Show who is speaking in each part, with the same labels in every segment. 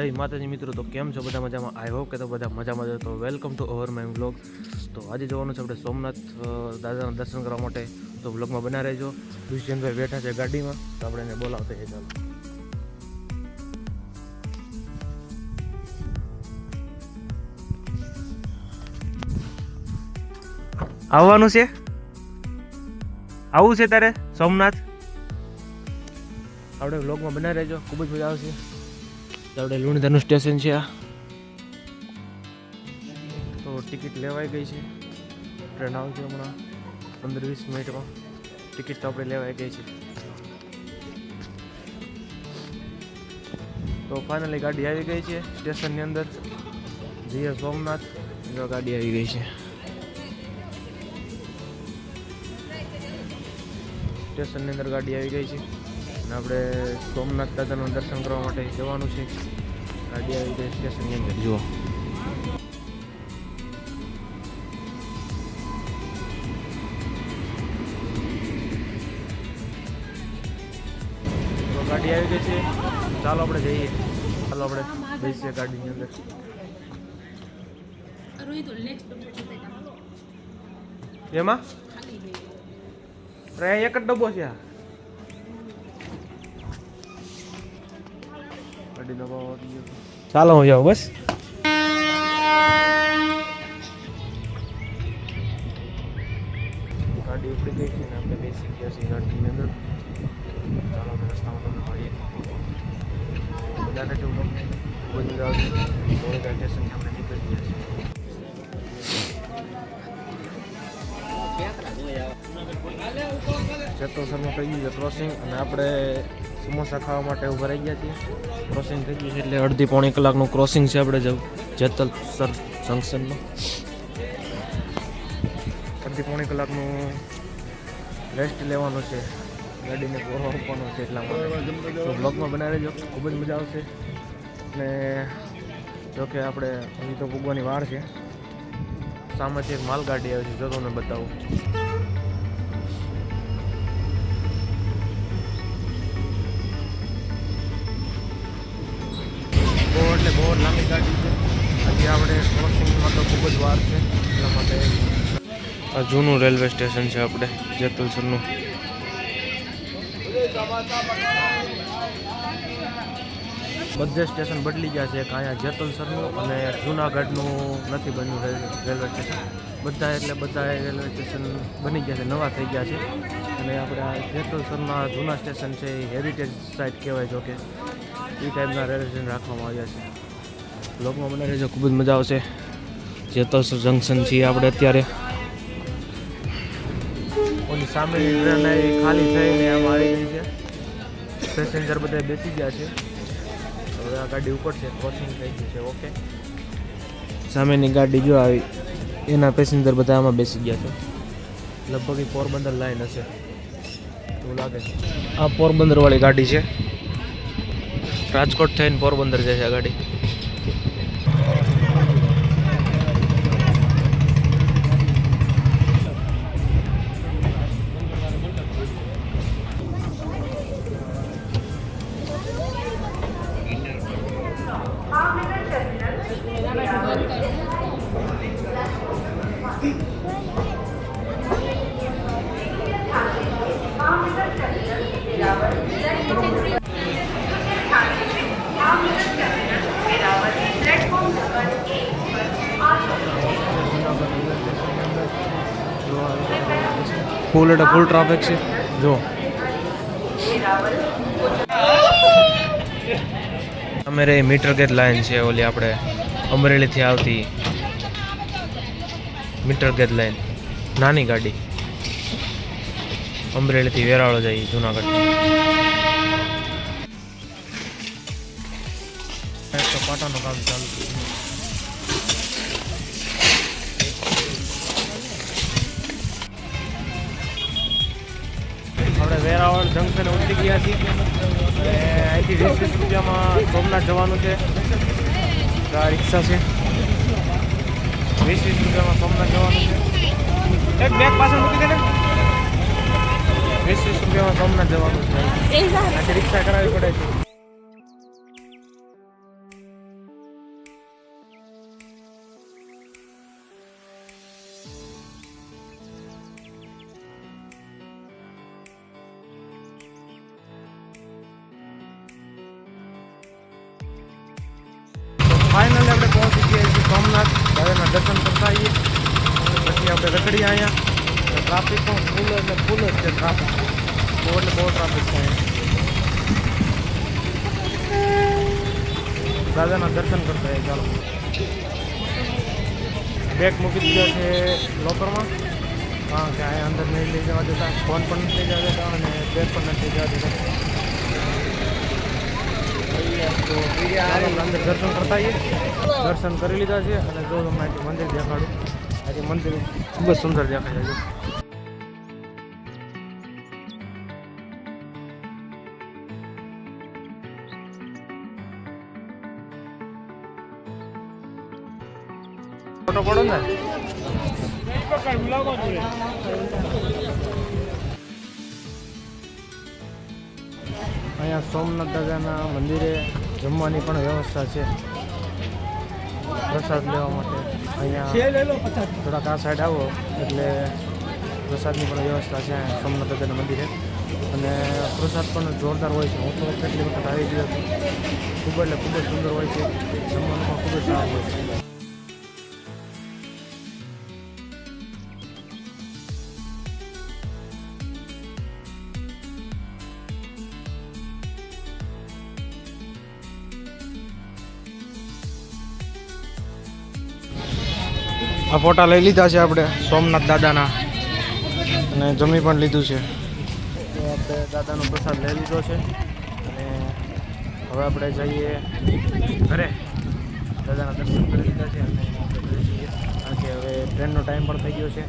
Speaker 1: જય માતાજી મિત્રો, તો કેમ છો બધા મજામાં? આઈ હોપ કે તો બધા મજામાં છો. તો welcome to our my vlog. તો આજે જવાનું છે આપણે સોમનાથ દાદાના દર્શન કરવા માટે. તો વ્લોગમાં બના રહેજો. દુષ્યંતભાઈ બેઠા છે ગાડીમાં, તો આપણે એને બોલાવતા છે. ચાલો આવવાનું છે, આવું છે તારે સોમનાથ? આપણે વ્લોગમાં બના રહેજો, ખૂબ જ મજા આવશે. આપણે લુણીધરનું સ્ટેશન છે આ. તો ટિકિટ લેવાઈ ગઈ છે, ટ્રેન આવશે હમણાં 15-20 મિનિટમાં. ટિકિટ તો આપણે લેવાઈ ગઈ છે. તો ફાઇનલી ગાડી આવી ગઈ છે સ્ટેશનની અંદર. જઈએ સોમનાથ. જો ગાડી આવી ગઈ છે સ્ટેશનની અંદર, ગાડી આવી ગઈ છે અને આપણે સોમનાથ દાદાનું દર્શન કરવા માટે જવાનું છે. ગાડી આવી ગઈ સ્ટેશનની અંદર. જુઓ તો ગાડી આવી ગઈ છે. ચાલો આપણે જઈએ. ચાલો આપણે બેસીએ ગાડીની અંદર. એમાં એક જ ડબ્બો છે આ ગાડીનો. ચાલો હું જાઉં બસ. ગાડી ઉપડી ગઈ છે ને આપણે બેસી ગયા છીએ ગાડીની અંદર. ચાલો આપણે રસ્તામાં તમને મળીએ. બધાને જવું બધું જાવ છે. સ્ટેશનથી આપણે નીકળી ગયા છીએ. જેતલસરમાં થઈ ગયું છે ક્રોસિંગ, અને આપણે સમોસા ખાવા માટે ઊભા રહી ગયા છીએ. ક્રોસિંગ થઈ ગયું છે એટલે 1.5-પોણી કલાકનું ક્રોસિંગ છે. આપણે જવું જેતલસર જંકશનનું. 1.5-પોણી કલાકનું રેસ્ટ લેવાનું છે, ગાડીને પોરો આપવાનો છે. એટલા માટે તો બ્લોગમાં બનાવી લેજો, ખૂબ જ મજા આવશે. અને જોકે આપણે અહીં તો ભૂગવાની વાર છે. સામેથી એક માલગાડી આવે છે, જો તમને બતાવું. બહુ લાંબી ગાડી છે. હજી આપણે ક્રોસિંગમાં તો ખૂબ જ વાર છે. એટલા માટે આ જૂનું રેલવે સ્ટેશન છે આપણે જેતલસરનું. બધે સ્ટેશન બદલી ગયા છે. એક અહીંયા જેતલસરનું અને જૂનાગઢનું નથી બન્યું રેલવે સ્ટેશન. બધા એટલે બધા રેલવે સ્ટેશન બની ગયા છે, નવા થઈ ગયા છે. અને આપણે આ જેતલસરના જૂના સ્ટેશન છે એ હેરિટેજ સાઇટ કહેવાય. જો કે એ ટાઈપના રેલવે સ્ટેશન રાખવામાં આવ્યા છે. બ્લોગમાં બને રહેજો, ખૂબ જ મજા આવશે. જેતલસર જંકશન છીએ આપણે અત્યારે. ઓલી સામેની ટ્રેન ખાલી થઈને આમાં આવી ગઈ છે. પેસેન્જર બધા બેસી ગયા છે. હવે આ ગાડી ઉપર છે, ક્રોસિંગ થઈ ગઈ છે. ઓકે, સામેની ગાડી જો આવી, એના પેસેન્જર બધા આમાં બેસી ગયા છે. લગભગ એ પોરબંદર લાઈન હશે એવું લાગે છે. આ પોરબંદર વાળી ગાડી છે. રાજકોટ થઈને પોરબંદર જાય છે આ ગાડી. ફૂલ એટલે ફૂલ ટ્રાફિક છે. જો અમારે મીટર ગેજ લાઈન છે, ઓલી આપણે અમરેલીથી આવતી મીટર ગેજ લાઈન. નાની ગાડી અમરેલીથી વેરાવળ જાય જુનાગઢ. તો પાટાનું કામ ચાલુ છે. આપણે વેરાવળ જંકશન ઉતરી ગયા છીએ. અહીંથી 20-20 રૂપિયામાં સોમનાથ જવાનું છે. આ રિક્ષા છે. 20-20 રૂપિયામાં સોમનાથ જવાનું છે. એક બેગ પાછળ મૂકી દે ને. 20-20 રૂપિયામાં સોમનાથ જવાનું છે. આથી રિક્ષા કરાવવી પડે છે. આપણે પહોંચી ગયા છીએ સોમનાથ દાદાના દર્શન કરતા આવીએ. પછી આપણે રખડીએ અહીંયા. ટ્રાફિક પણ ફૂલ એટલે ફૂલ જ છે. ટ્રાફિક બહુ એટલે બહુ ટ્રાફિક છે અહીંયા. દાદાના દર્શન કરતા આવીએ. ચાલો બેગ મૂકી દીધા છે લોકરમાં, કારણ કે અહીંયા અંદર નહીં લઈ જવા દેતા, ફોન પણ નથી લઈ જવા દેતા અને બેગ પણ નથી જવા દેતા. તો અંદર દર્શન કરતા આવીએ. દર્શન કરી લીધા છે અને જો તમને અહીંથી મંદિર દેખાડું. અહીંથી મંદિર ખૂબ જ સુંદર દેખાય છે. ફોટો પડો ને અહીંયા સોમનાથ દાદાના મંદિરે જમવાની પણ વ્યવસ્થા છે. પ્રસાદ લેવા માટે અહીંયા થોડાક આ સાઈડ આવો એટલે પ્રસાદની પણ વ્યવસ્થા છે સોમનાથ દાદાના મંદિરે. અને પ્રસાદ પણ જોરદાર હોય છે. હું તો કેટલી વખત આવી ગયો છું. ખૂબ એટલે ખૂબ જ સુંદર હોય છે. જમવાનું પણ ખૂબ જ સારું હોય છે. આ ફોટા લઈ લીધા છે આપણે સોમનાથ દાદાના અને જમી પણ લીધું છે. તો આપણે દાદાનો પ્રસાદ લઈ લીધો છે અને હવે આપણે જઈએ ઘરે. દાદાના દર્શન કરી લીધા છે અને આપણે ઘરે જઈએ, કારણ કે હવે ટ્રેનનો ટાઈમ પણ થઈ ગયો છે.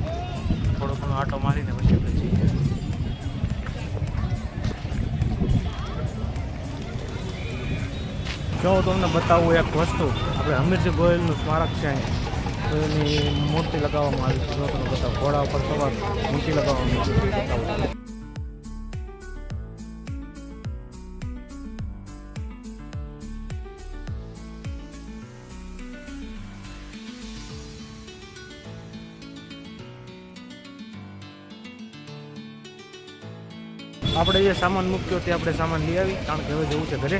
Speaker 1: થોડો ઘણો આંટો મારીને પછી આપણે જઈએ. જો હું તમને બતાવું એક વસ્તુ, આપણે હમીરજી ગોયલનું સ્મારક છે અહીંયા. તો એની મૂર્તિ લગાવવામાં આવી છે. જો તમે બતાવો, ઘોડા ઉપર સવાર મૂર્તિ લગાવવામાં આવી છે. આપણે જે સામાન મૂક્યો તે આપણે સામાન લઈ આવી, કારણ કે હવે જવું છે ઘરે.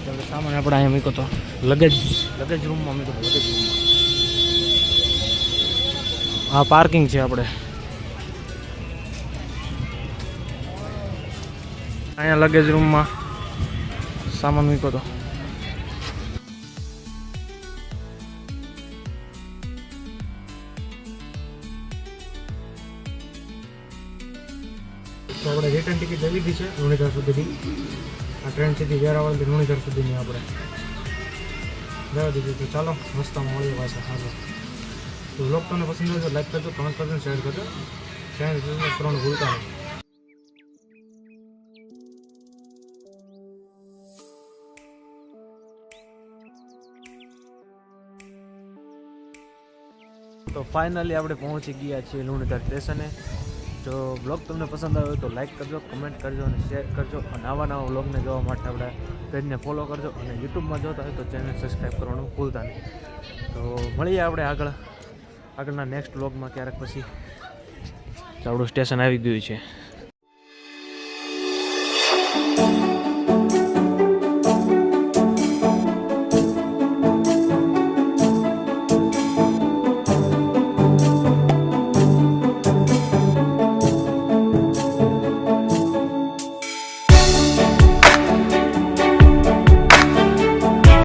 Speaker 1: એટલે સામાન આપણે અહીંયા મૂક્યો તો લગેજ રૂમમાં મૂક્યો તો. લગેજ રૂમમાં આ પાર્કિંગ છે. આપણે અહીંયા લગેજ રૂમમાં સામાન મૂક્યો તો. તો આપણે રિટર્ન ટિકિટ લઈ લીધી છે લુણીધર સુધીની. આ ટ્રેન સીધી વેરાવળથી લુણીધર સુધીની આપણે જવા દીધી. તો ચાલો રસ્તામાં મળીએ પાછા. આગળ તો બ્લોગ તમને પસંદ આવે તો લાઈક કરજો, કમેન્ટ કરજો, શેર કરજો. ચેનલ સબસ્ક્રાઈબ કરવાનું ભૂલતા નહીં. તો ફાઇનલી આપણે પહોંચી ગયા છીએ લુણીધર સ્ટેશને. જો બ્લોગ તમને પસંદ આવ્યો તો લાઈક કરજો, કમેન્ટ કરજો અને શેર કરજો. અને નવા બ્લોગને જોવા માટે આપણે પેજને ફોલો કરજો. અને યુટ્યુબમાં જોતા હોય તો ચેનલ સબસ્ક્રાઈબ કરવાનું ભૂલતા નહીં. તો મળીએ આપણે આગળના નેક્સ્ટ બ્લોગમાં ક્યારેક. પછી ચાવડું સ્ટેશન આવી ગયું છે.